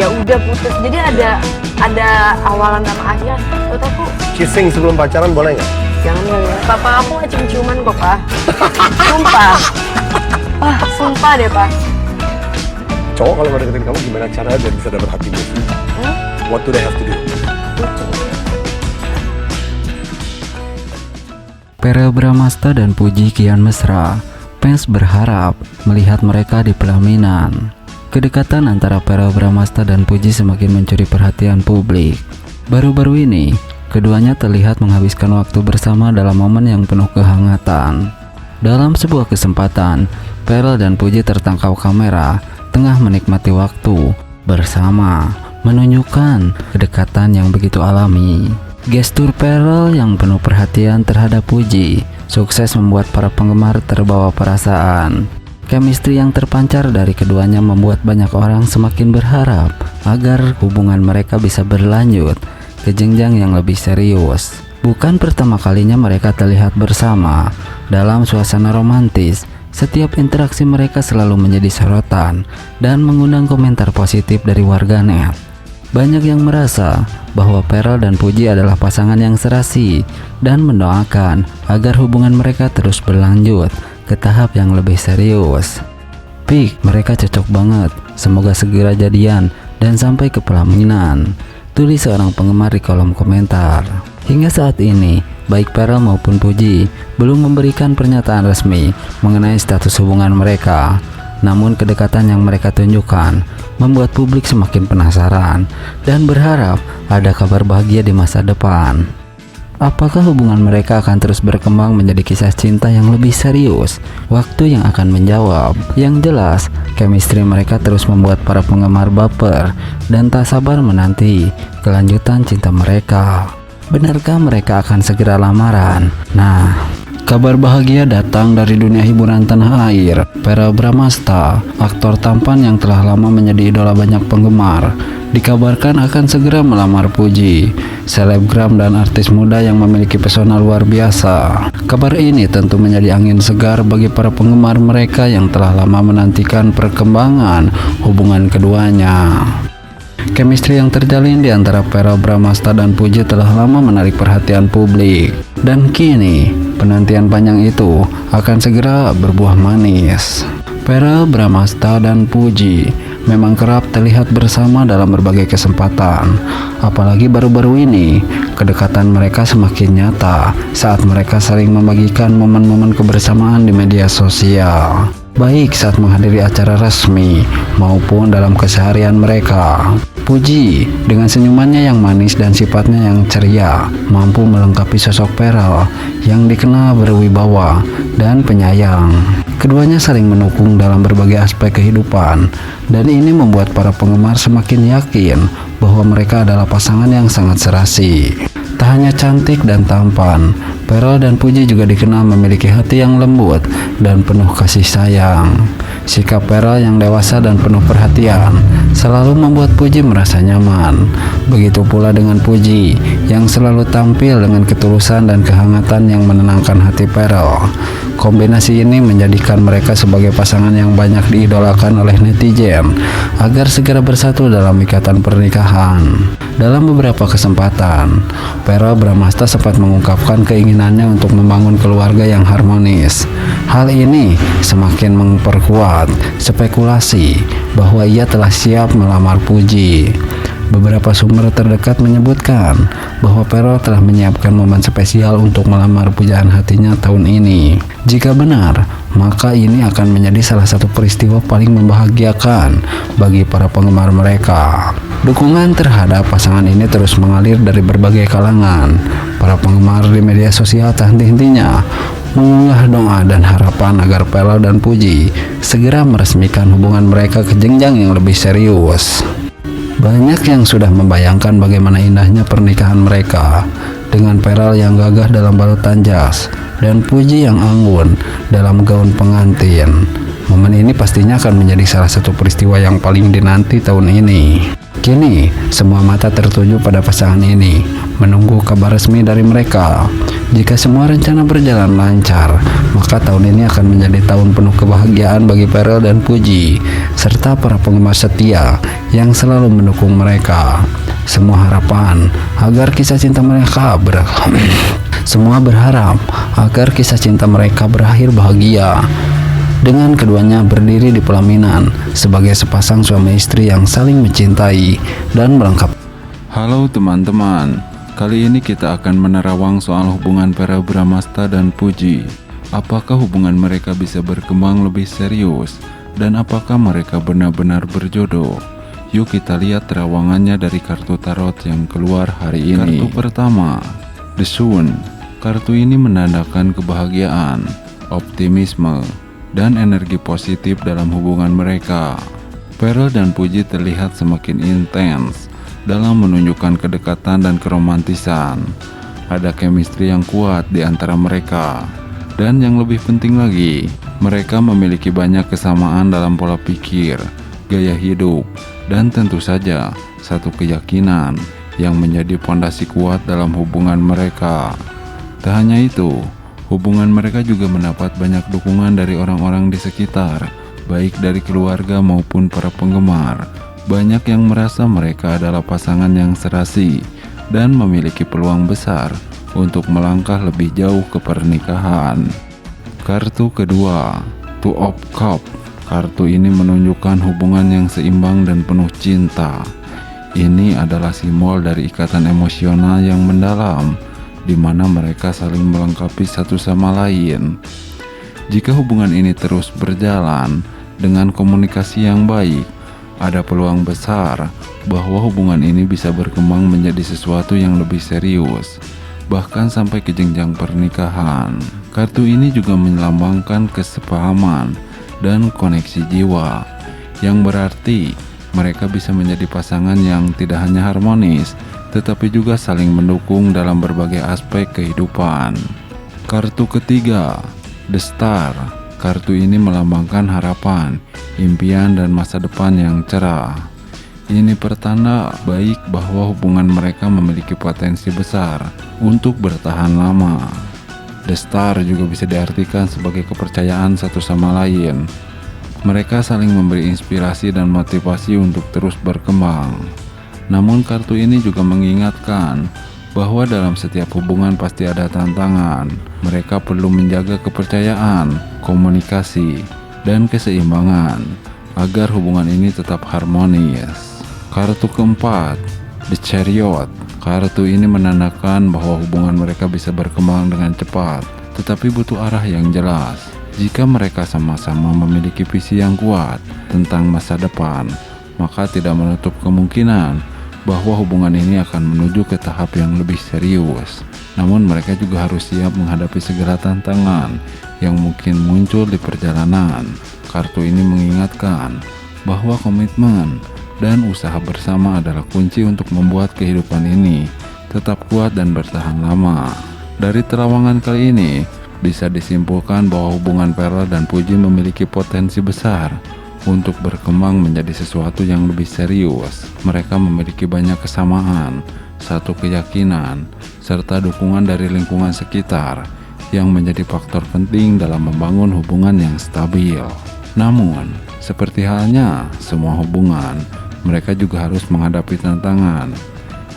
ya udah putus. Jadi ada awalan sama akhir. Menurut aku Kissing sebelum pacaran boleh nggak? jangan ya. Papa aku nggak cium-ciuman kok, Pak. Sumpah. Sumpah deh, Pak. Cowok kalau mau deketin kamu gimana caranya biar bisa dapet hatimu? What do they have to do? Verrell Bramasta dan Puji kian mesra. Fans berharap melihat mereka di pelaminan. Kedekatan antara Verrell Bramasta dan Puji semakin mencuri perhatian publik. Baru-baru ini, keduanya terlihat menghabiskan waktu bersama dalam momen yang penuh kehangatan. Dalam sebuah kesempatan, Verrell dan Puji tertangkap kamera tengah menikmati waktu bersama, menunjukkan kedekatan yang begitu alami. Gestur Verrell yang penuh perhatian terhadap Puji sukses membuat para penggemar terbawa perasaan. Chemistry yang terpancar dari keduanya membuat banyak orang semakin berharap agar hubungan mereka bisa berlanjut ke jenjang yang lebih serius. Bukan pertama kalinya mereka terlihat bersama dalam suasana romantis. Setiap interaksi mereka selalu menjadi sorotan dan mengundang komentar positif dari warganet. Banyak yang merasa bahwa Verrell dan Puji adalah pasangan yang serasi dan mendoakan agar hubungan mereka terus berlanjut ke tahap yang lebih serius. Pik, mereka cocok banget. Semoga segera jadian dan sampai ke pelaminan, tulis seorang penggemar di kolom komentar. Hingga saat ini, baik Verrell maupun Puji belum memberikan pernyataan resmi mengenai status hubungan mereka. Namun kedekatan yang mereka tunjukkan membuat publik semakin penasaran dan berharap ada kabar bahagia di masa depan. Apakah hubungan mereka akan terus berkembang menjadi kisah cinta yang lebih serius? Waktu yang akan menjawab. Yang jelas, chemistry mereka terus membuat para penggemar baper dan tak sabar menanti kelanjutan cinta mereka. Benarkah mereka akan segera lamaran? Nah, kabar bahagia datang dari dunia hiburan tanah air. Verrell Bramasta, aktor tampan yang telah lama menjadi idola banyak penggemar, dikabarkan akan segera melamar Puji, selebgram dan artis muda yang memiliki pesona luar biasa. Kabar ini tentu menjadi angin segar bagi para penggemar mereka yang telah lama menantikan perkembangan hubungan keduanya. Chemistry yang terjalin di antara Verrell Bramasta dan Puji telah lama menarik perhatian publik. Dan kini, penantian panjang itu akan segera berbuah manis. Verrell Bramasta dan Puji memang kerap terlihat bersama dalam berbagai kesempatan. Apalagi baru-baru ini, kedekatan mereka semakin nyata saat mereka saling membagikan momen-momen kebersamaan di media sosial, baik saat menghadiri acara resmi maupun dalam keseharian mereka. Puji dengan senyumannya yang manis dan sifatnya yang ceria mampu melengkapi sosok Verrell yang dikenal berwibawa dan penyayang. Keduanya saling mendukung dalam berbagai aspek kehidupan, dan ini membuat para penggemar semakin yakin bahwa mereka adalah pasangan yang sangat serasi. Tak hanya cantik dan tampan, Verrell dan Puji juga dikenal memiliki hati yang lembut dan penuh kasih sayang. Sikap Verrell yang dewasa dan penuh perhatian selalu membuat Puji merasa nyaman. Begitu pula dengan Puji yang selalu tampil dengan ketulusan dan kehangatan yang menenangkan hati Verrell. Kombinasi ini menjadikan mereka sebagai pasangan yang banyak diidolakan oleh netizen agar segera bersatu dalam ikatan pernikahan. Dalam beberapa kesempatan, Verrell Bramasta sempat mengungkapkan keinginannya untuk membangun keluarga yang harmonis. Hal ini semakin memperkuat spekulasi bahwa ia telah siap melamar Puji. Beberapa sumber terdekat menyebutkan bahwa Verrell telah menyiapkan momen spesial untuk melamar pujaan hatinya tahun ini. Jika benar, maka ini akan menjadi salah satu peristiwa paling membahagiakan bagi para penggemar mereka. Dukungan terhadap pasangan ini terus mengalir dari berbagai kalangan. Para penggemar di media sosial tak henti-hentinya mengunggah doa dan harapan agar Verrell dan Puji segera meresmikan hubungan mereka ke jenjang yang lebih serius. Banyak yang sudah membayangkan bagaimana indahnya pernikahan mereka, dengan Verrell yang gagah dalam balutan jas dan Puji yang anggun dalam gaun pengantin. Momen ini pastinya akan menjadi salah satu peristiwa yang paling dinanti tahun ini. Kini, semua mata tertuju pada pasangan ini. menunggu kabar resmi dari mereka. Jika semua rencana berjalan lancar, maka tahun ini akan menjadi tahun penuh kebahagiaan bagi Farel dan Puji, serta para penggemar setia yang selalu mendukung mereka. Semua harapan agar kisah cinta mereka Semua berharap agar kisah cinta mereka berakhir bahagia, dengan keduanya berdiri di pelaminan sebagai sepasang suami istri yang saling mencintai dan melengkapi. Halo teman-teman, kali ini kita akan menerawang soal hubungan Verrell Bramasta dan Puji. Apakah hubungan mereka bisa berkembang lebih serius? Dan apakah mereka benar-benar berjodoh? Yuk kita lihat terawangannya dari kartu tarot yang keluar hari ini. Kartu pertama, The Sun. Kartu ini menandakan kebahagiaan, optimisme, dan energi positif dalam hubungan mereka. Verrell dan Puji terlihat semakin intens dalam menunjukkan kedekatan dan keromantisan. Ada chemistry yang kuat di antara mereka. Dan yang lebih penting lagi, mereka memiliki banyak kesamaan dalam pola pikir, gaya hidup, dan tentu saja satu keyakinan yang menjadi fondasi kuat dalam hubungan mereka. Tak hanya itu, hubungan mereka juga mendapat banyak dukungan dari orang-orang di sekitar, baik dari keluarga maupun para penggemar. Banyak yang merasa mereka adalah pasangan yang serasi dan memiliki peluang besar untuk melangkah lebih jauh ke pernikahan. Kartu kedua, Two of Cups. Kartu ini menunjukkan hubungan yang seimbang dan penuh cinta. Ini adalah simbol dari ikatan emosional yang mendalam, di mana mereka saling melengkapi satu sama lain. Jika hubungan ini terus berjalan dengan komunikasi yang baik, ada peluang besar bahwa hubungan ini bisa berkembang menjadi sesuatu yang lebih serius, bahkan sampai ke jenjang pernikahan. Kartu ini juga melambangkan kesepahaman dan koneksi jiwa, yang berarti mereka bisa menjadi pasangan yang tidak hanya harmonis, tetapi juga saling mendukung dalam berbagai aspek kehidupan. Kartu ketiga, The Star. Kartu ini melambangkan harapan, impian, dan masa depan yang cerah. Ini pertanda baik bahwa hubungan mereka memiliki potensi besar untuk bertahan lama. The Star juga bisa diartikan sebagai kepercayaan satu sama lain. Mereka saling memberi inspirasi dan motivasi untuk terus berkembang. Namun kartu ini juga mengingatkan bahwa dalam setiap hubungan pasti ada tantangan. Mereka perlu menjaga kepercayaan, komunikasi, dan keseimbangan agar hubungan ini tetap harmonis. Kartu keempat, The Chariot. Kartu ini menandakan bahwa hubungan mereka bisa berkembang dengan cepat, tetapi butuh arah yang jelas. Jika mereka sama-sama memiliki visi yang kuat tentang masa depan, maka tidak menutup kemungkinan bahwa hubungan ini akan menuju ke tahap yang lebih serius. Namun mereka juga harus siap menghadapi segala tantangan yang mungkin muncul di perjalanan. Kartu ini mengingatkan bahwa komitmen dan usaha bersama adalah kunci untuk membuat kehidupan ini tetap kuat dan bertahan lama. Dari terawangan kali ini, bisa disimpulkan bahwa hubungan Verrell dan Puji memiliki potensi besar untuk berkembang menjadi sesuatu yang lebih serius. Mereka memiliki banyak kesamaan, satu keyakinan, serta dukungan dari lingkungan sekitar yang menjadi faktor penting dalam membangun hubungan yang stabil. Namun, seperti halnya semua hubungan, mereka juga harus menghadapi tantangan.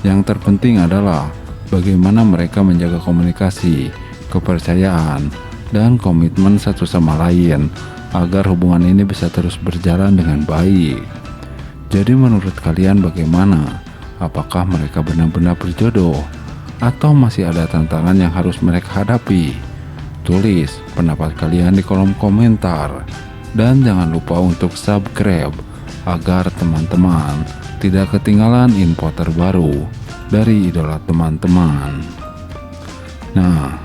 Yang terpenting adalah bagaimana mereka menjaga komunikasi, kepercayaan, dan komitmen satu sama lain agar hubungan ini bisa terus berjalan dengan baik. Jadi menurut kalian bagaimana? Apakah mereka benar-benar berjodoh? Atau masih ada tantangan yang harus mereka hadapi? Tulis pendapat kalian di kolom komentar. Dan jangan lupa untuk subscribe agar teman-teman tidak ketinggalan info terbaru dari idola teman-teman. Nah,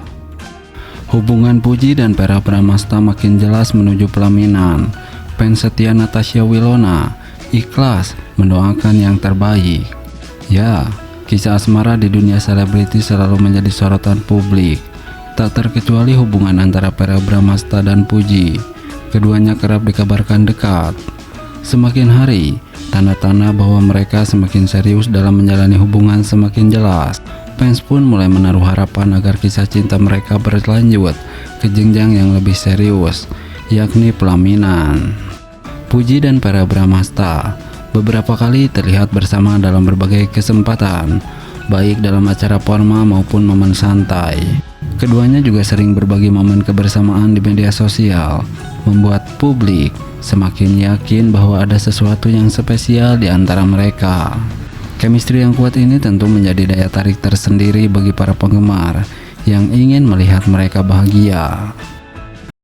hubungan Puji dan Verrell Bramasta makin jelas menuju pelaminan. Fans setia Natasha Wilona ikhlas mendoakan yang terbaik. Ya, kisah asmara di dunia selebriti selalu menjadi sorotan publik. Tak terkecuali hubungan antara Verrell Bramasta dan Puji. Keduanya kerap dikabarkan dekat. Semakin hari, tanda-tanda bahwa mereka semakin serius dalam menjalani hubungan semakin jelas. Fans pun mulai menaruh harapan agar kisah cinta mereka berlanjut ke jenjang yang lebih serius, yakni pelaminan. Puji dan Verrell Bramasta beberapa kali terlihat bersama dalam berbagai kesempatan, baik dalam acara formal maupun momen santai. Keduanya juga sering berbagi momen kebersamaan di media sosial, membuat publik semakin yakin bahwa ada sesuatu yang spesial di antara mereka. Chemistry yang kuat ini tentu menjadi daya tarik tersendiri bagi para penggemar yang ingin melihat mereka bahagia.